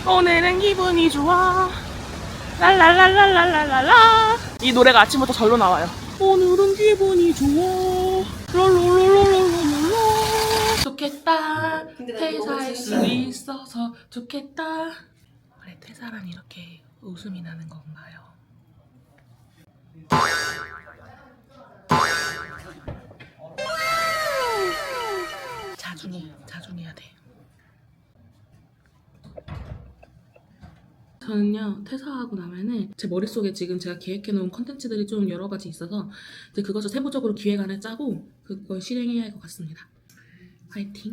오늘은 기분이 좋아. 랄랄랄랄랄랄라. 이 노래가 아침부터 절로 나와요. 오늘은 기분이 좋아. 랄랄랄랄랄라. 좋겠다. 퇴사할 수 있어서 좋겠다. 원래 퇴사란 이렇게 웃음이 나는 건가요? 자중해야 돼. 저는요, 퇴사하고 나면은 제 머릿속에 지금 제가 계획해놓은 컨텐츠들이 좀 여러 가지 있어서 이제 그것을 세부적으로 기획안을 짜고 그걸 실행해야 할 것 같습니다. 화이팅!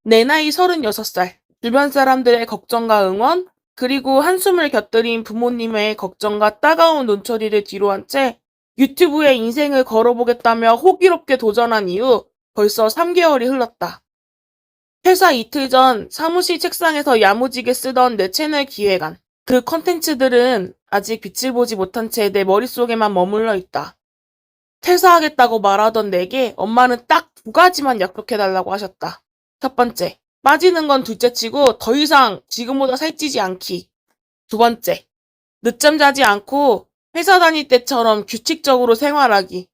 내 나이 36살. 주변 사람들의 걱정과 응원, 그리고 한숨을 곁들인 부모님의 걱정과 따가운 눈초리를 뒤로한 채 유튜브에 인생을 걸어보겠다며 호기롭게 도전한 이후 벌써 3개월이 흘렀다. 퇴사 이틀 전 사무실 책상에서 야무지게 쓰던 내 채널 기획안. 그 컨텐츠들은 아직 빛을 보지 못한 채 내 머릿속에만 머물러 있다. 퇴사하겠다고 말하던 내게 엄마는 딱 2가지만 약속해달라고 하셨다. 첫 번째, 빠지는 건 둘째치고 더 이상 지금보다 살찌지 않기. 두 번째, 늦잠 자지 않고 회사 다닐 때처럼 규칙적으로 생활하기.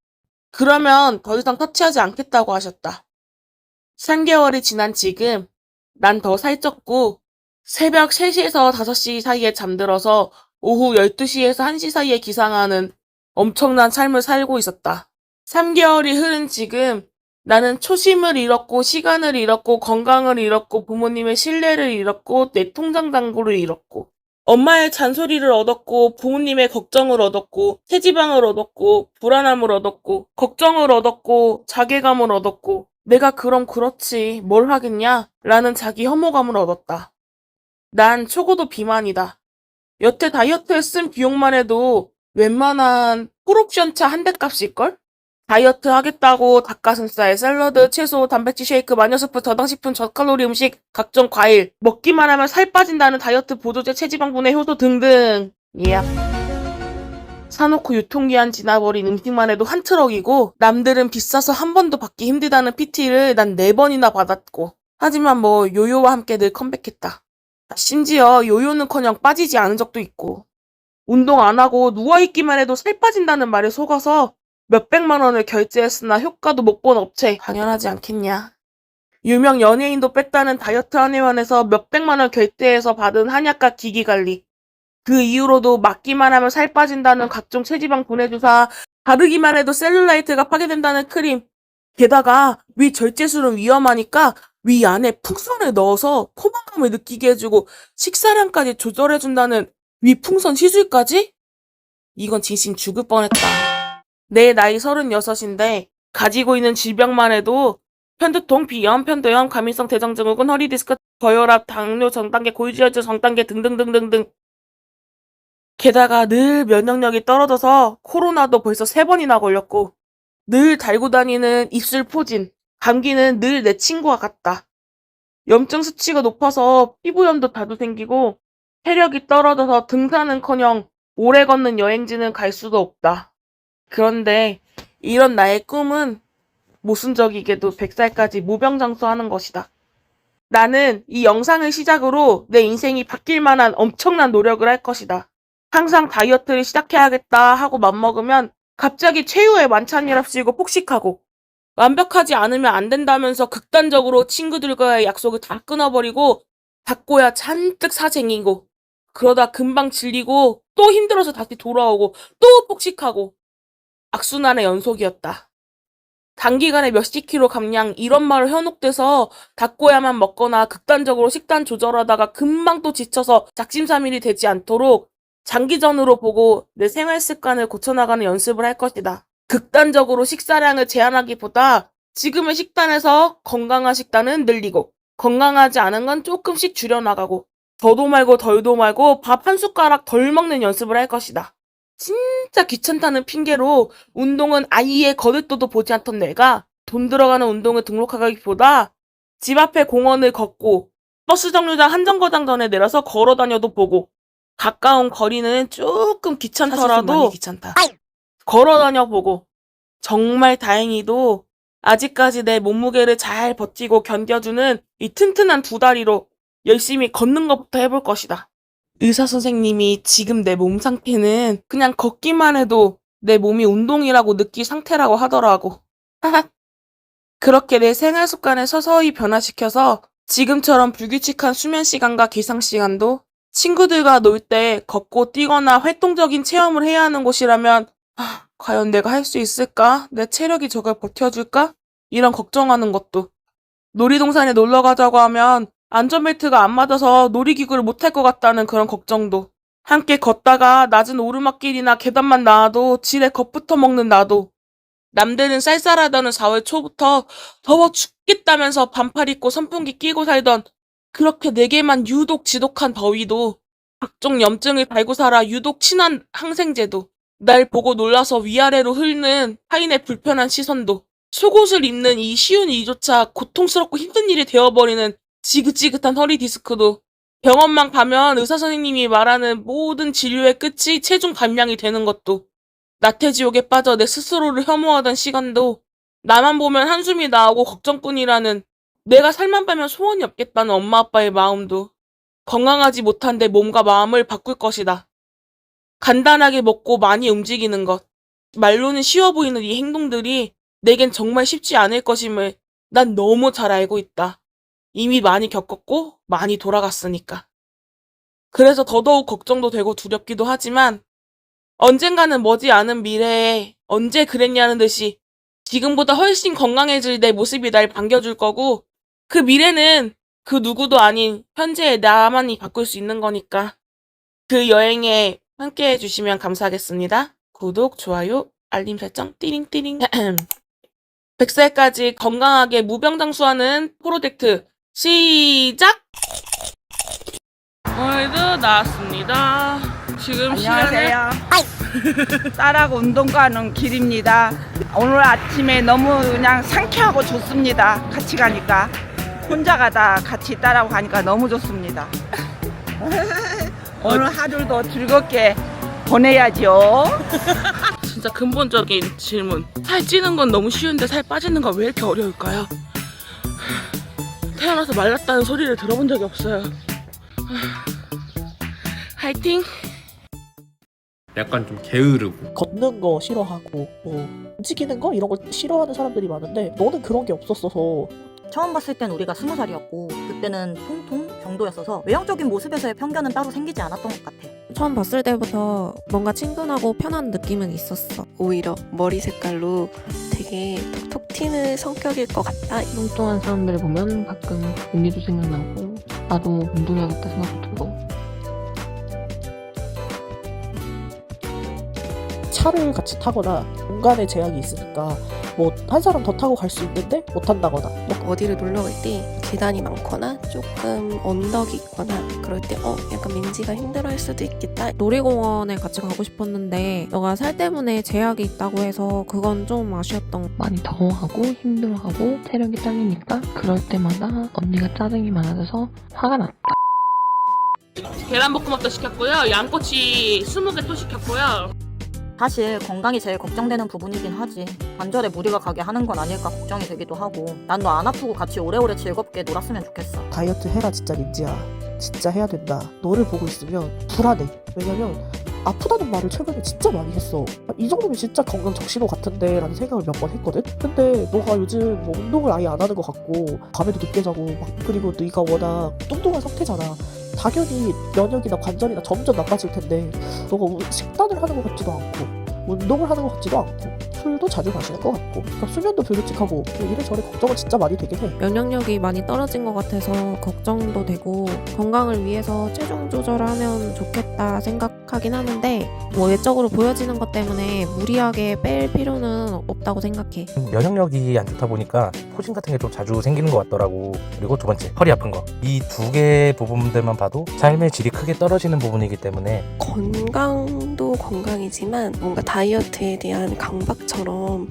그러면 더 이상 터치하지 않겠다고 하셨다. 3개월이 지난 지금 난 더 살쪘고 새벽 3시에서 5시 사이에 잠들어서 오후 12시에서 1시 사이에 기상하는 엄청난 삶을 살고 있었다. 3개월이 흐른 지금 나는 초심을 잃었고 시간을 잃었고 건강을 잃었고 부모님의 신뢰를 잃었고 내 통장 잔고를 잃었고 엄마의 잔소리를 얻었고 부모님의 걱정을 얻었고 체지방을 얻었고 불안함을 얻었고 걱정을 얻었고 자괴감을 얻었고 내가 그럼 그렇지 뭘 하겠냐 라는 자기 혐오감을 얻었다. 난 초고도 비만이다. 여태 다이어트에 쓴 비용만 해도 웬만한 풀옵션차 한 대 값일걸? 다이어트 하겠다고 닭가슴살, 샐러드, 채소, 단백질 쉐이크, 마녀스프, 저당식품, 저칼로리 음식, 각종 과일, 먹기만 하면 살 빠진다는 다이어트 보조제, 체지방분해 효소 등등. 사놓고 유통기한 지나버린 음식만 해도 한 트럭이고 남들은 비싸서 한 번도 받기 힘들다는 PT를 난 4번이나 받았고 하지만 뭐 요요와 함께 늘 컴백했다. 심지어 요요는커녕 빠지지 않은 적도 있고 운동 안 하고 누워있기만 해도 살 빠진다는 말에 속아서 몇백만 원을 결제했으나 효과도 못 본 업체 당연하지 않겠냐. 유명 연예인도 뺐다는 다이어트 한의원에서 몇백만 원 결제해서 받은 한약과 기기관리. 그 이후로도 맞기만 하면 살 빠진다는 각종 체지방 분해주사, 바르기만 해도 셀룰라이트가 파괴된다는 크림. 게다가 위 절제술은 위험하니까 위 안에 풍선을 넣어서 포만감을 느끼게 해주고 식사량까지 조절해준다는 위 풍선 시술까지? 이건 진심 죽을 뻔했다. 내 나이 36인데 가지고 있는 질병만 해도 편두통, 비염, 편도염, 과민성 대장증후군, 허리디스크, 고혈압, 당뇨, 전단계, 고지혈증, 전단계 등등등등등. 게다가 늘 면역력이 떨어져서 코로나도 벌써 3번이나 걸렸고 늘 달고 다니는 입술 포진, 감기는 늘 내 친구와 같다. 염증 수치가 높아서 피부염도 자주 생기고 체력이 떨어져서 등산은커녕 오래 걷는 여행지는 갈 수도 없다. 그런데 이런 나의 꿈은 모순적이게도 100살까지 무병장수하는 것이다. 나는 이 영상을 시작으로 내 인생이 바뀔 만한 엄청난 노력을 할 것이다. 항상 다이어트를 시작해야겠다 하고 맘먹으면 갑자기 최후의 만찬이랍시고 폭식하고 완벽하지 않으면 안 된다면서 극단적으로 친구들과의 약속을 다 끊어버리고 닫고야 잔뜩 사쟁이고 그러다 금방 질리고 또 힘들어서 다시 돌아오고 또 폭식하고 악순환의 연속이었다. 단기간에 몇십 킬로 감량 이런 말을 현혹돼서 닫고야만 먹거나 극단적으로 식단 조절하다가 금방 또 지쳐서 작심삼일이 되지 않도록 장기전으로 보고 내 생활 습관을 고쳐나가는 연습을 할 것이다. 극단적으로 식사량을 제한하기보다 지금의 식단에서 건강한 식단은 늘리고 건강하지 않은 건 조금씩 줄여나가고 더도 말고 덜도 말고 밥 한 숟가락 덜 먹는 연습을 할 것이다. 진짜 귀찮다는 핑계로 운동은 아예 거들떠도 보지 않던 내가 돈 들어가는 운동을 등록하기보다 집 앞에 공원을 걷고 버스 정류장 한정거장 전에 내려서 걸어 다녀도 보고 가까운 거리는 조금 귀찮더라도 걸어 다녀보고 정말 다행히도 아직까지 내 몸무게를 잘 버티고 견뎌주는 이 튼튼한 2다리로 열심히 걷는 것부터 해볼 것이다. 의사 선생님이 지금 내 몸 상태는 그냥 걷기만 해도 내 몸이 운동이라고 느낄 상태라고 하더라고. 그렇게 내 생활 습관을 서서히 변화시켜서 지금처럼 불규칙한 수면 시간과 기상 시간도 친구들과 놀 때 걷고 뛰거나 활동적인 체험을 해야 하는 곳이라면 과연 내가 할 수 있을까? 내 체력이 저걸 버텨줄까? 이런 걱정하는 것도. 놀이동산에 놀러 가자고 하면 안전벨트가 안 맞아서 놀이기구를 못 탈 것 같다는 그런 걱정도. 함께 걷다가 낮은 오르막길이나 계단만 나와도 지레 겁부터 먹는 나도. 남들은 쌀쌀하다는 4월 초부터 더워 죽겠다면서 반팔 입고 선풍기 끼고 살던 그렇게 내게만 유독 지독한 더위도, 각종 염증을 달고 살아 유독 친한 항생제도, 날 보고 놀라서 위아래로 흐르는 타인의 불편한 시선도, 속옷을 입는 이 쉬운 일조차 고통스럽고 힘든 일이 되어버리는 지긋지긋한 허리 디스크도, 병원만 가면 의사 선생님이 말하는 모든 진료의 끝이 체중 감량이 되는 것도, 나태지옥에 빠져 내 스스로를 혐오하던 시간도, 나만 보면 한숨이 나오고 걱정뿐이라는, 내가 살만 빼면 소원이 없겠다는 엄마 아빠의 마음도, 건강하지 못한 내 몸과 마음을 바꿀 것이다. 간단하게 먹고 많이 움직이는 것, 말로는 쉬워 보이는 이 행동들이 내겐 정말 쉽지 않을 것임을 난 너무 잘 알고 있다. 이미 많이 겪었고 많이 돌아갔으니까. 그래서 더더욱 걱정도 되고 두렵기도 하지만 언젠가는 머지않은 미래에 언제 그랬냐는 듯이 지금보다 훨씬 건강해질 내 모습이 날 반겨줄 거고, 그 미래는 그 누구도 아닌 현재의 나만이 바꿀 수 있는 거니까 그 여행에 함께 해주시면 감사하겠습니다. 구독, 좋아요, 알림 설정 띠링띠링. 100살까지 건강하게 무병장수하는 프로젝트 시작! 오늘도 나왔습니다. 지금 안녕하세요. 딸하고 운동 가는 길입니다. 오늘 아침에 너무 그냥 상쾌하고 좋습니다. 같이 가니까. 혼자 가다 같이 딸하고 가니까 너무 좋습니다. 오늘 하루도 즐겁게 보내야죠. 진짜 근본적인 질문. 살 찌는 건 너무 쉬운데 살 빠지는 건 왜 이렇게 어려울까요? 태어나서 말랐다는 소리를 들어본 적이 없어요. 화이팅! 약간 좀 게으르고 걷는 거 싫어하고 움직이는 거 이런 거 싫어하는 사람들이 많은데 너는 그런 게 없었어서. 처음 봤을 땐 우리가 20살이었고 그때는 통통 정도였어서 외형적인 모습에서의 편견은 따로 생기지 않았던 것 같아. 처음 봤을 때부터 뭔가 친근하고 편한 느낌은 있었어. 오히려 머리 색깔로 되게 톡톡 튀는 성격일 것 같다. 뚱뚱한 사람들 보면 가끔 언니도 생각나고 나도 운동해야겠다 생각도 들고. 차를 같이 타거나 공간에 제약이 있으니까 뭐 한 사람 더 타고 갈 수 있는데 못 탄다거나. 어디를 놀러 갈 때 계단이 많거나 조금 언덕이 있거나 그럴 때 약간 민지가 힘들어할 수도 있겠다. 놀이공원에 같이 가고 싶었는데 너가 살 때문에 제약이 있다고 해서 그건 좀 아쉬웠던. 많이 더워하고 힘들어하고 체력이 딸리니까 그럴 때마다 언니가 짜증이 많아져서 화가 났다. 계란볶음밥도 시켰고요. 양꼬치 20개 또 시켰고요. 사실 건강이 제일 걱정되는 부분이긴 하지. 관절에 무리가 가게 하는 건 아닐까 걱정이 되기도 하고, 난 너 안 아프고 같이 오래오래 즐겁게 놀았으면 좋겠어. 다이어트 해라 진짜 민지야. 진짜 해야 된다. 너를 보고 있으면 불안해. 왜냐면 아프다는 말을 최근에 진짜 많이 했어. 이 정도면 진짜 건강 적신호 같은데 라는 생각을 몇 번 했거든? 근데 너가 요즘 뭐 운동을 아예 안 하는 것 같고 밤에도 늦게 자고 그리고 네가 워낙 뚱뚱한 상태잖아. 당연히 면역이나 관절이나 점점 나빠질 텐데 너가 식단을 하는 것 같지도 않고 운동을 하는 것 같지도 않고 술도 자주 마시는 것 같고 그러니까 수면도 불규칙하고 이래저래 걱정은 진짜 많이 되긴 해. 면역력이 많이 떨어진 것 같아서 걱정도 되고 건강을 위해서 체중 조절을 하면 좋겠다 생각하긴 하는데 뭐 외적으로 보여지는 것 때문에 무리하게 뺄 필요는 없다고 생각해. 면역력이 안 좋다 보니까 포진 같은 게 좀 자주 생기는 것 같더라고. 그리고 두 번째, 허리 아픈 거. 이 두 개 부분들만 봐도 삶의 질이 크게 떨어지는 부분이기 때문에 건강도 건강이지만 뭔가 다이어트에 대한 강박처럼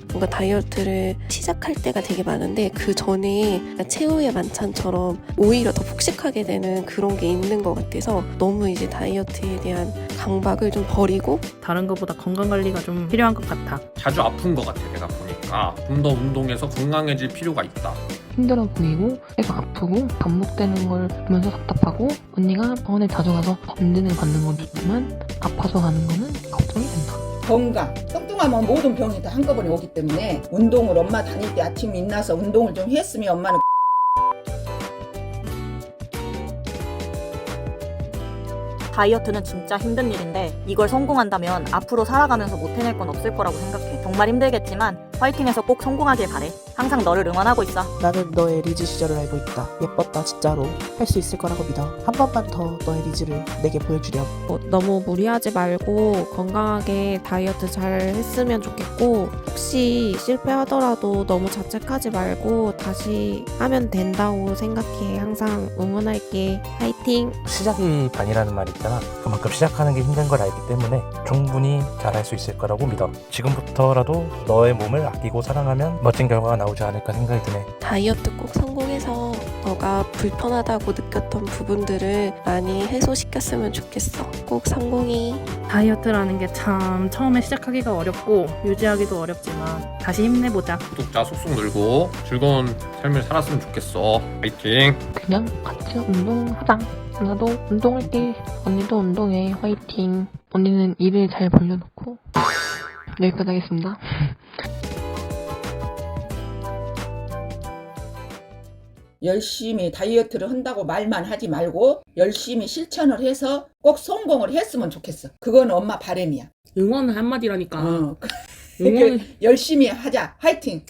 뭔가 다이어트를 시작할 때가 되게 많은데 그 전에 최후의 만찬처럼 오히려 더 폭식하게 되는 그런 게 있는 것 같아서 너무 이제 다이어트에 대한 강박을 좀 버리고 다른 것보다 건강관리가 좀 필요한 것 같아. 자주 아픈 것 같아. 내가 보니까 좀 더 운동해서 건강해질 필요가 있다. 힘들어 보이고 계속 아프고 반복되는 걸 보면서 답답하고 언니가 병원에 자주 가서 검진을 받는 건 좋지만 아파서 가는 거는 걱정이 된다. 건강, 뚱뚱하면 모든 병이 다 한꺼번에 오기 때문에 운동을 엄마 다닐 때 아침에 일어나서 운동을 좀 했으면 엄마는 다이어트는 진짜 힘든 일인데 이걸 성공한다면 앞으로 살아가면서 못 해낼 건 없을 거라고 생각해. 정말 힘들겠지만 화이팅해서 꼭 성공하길 바래. 항상 너를 응원하고 있어. 나는 너의 리즈 시절을 알고 있다. 예뻤다 진짜로. 할 수 있을 거라고 믿어. 한 번만 더 너의 리즈를 내게 보여주렴. 너무 무리하지 말고 건강하게 다이어트 잘 했으면 좋겠고 혹시 실패하더라도 너무 자책하지 말고 다시 하면 된다고 생각해. 항상 응원할게. 화이팅! 시작이 반이라는 말이 있잖아. 그만큼 시작하는 게 힘든 걸 알기 때문에 충분히 잘할 수 있을 거라고 믿어. 지금부터라도 너의 몸을 아끼고 사랑하면 멋진 결과가 나오지 않을까 생각이 드네. 다이어트 꼭 성공해서 너가 불편하다고 느꼈던 부분들을 많이 해소시켰으면 좋겠어. 꼭 성공해. 다이어트라는 게 참 처음에 시작하기가 어렵고 유지하기도 어렵지만 다시 힘내보자. 구독자 쏙쏙 늘고 즐거운 삶을 살았으면 좋겠어. 파이팅! 그냥 같이 운동하자. 나도 운동할게. 언니도 운동해. 화이팅. 언니는 일을 잘 벌려놓고 여기까지 하겠습니다. 열심히 다이어트를 한다고 말만 하지 말고 열심히 실천을 해서 꼭 성공을 했으면 좋겠어. 그건 엄마 바람이야. 응원은 한마디라니까. 어. 응원은 열심히 하자. 화이팅!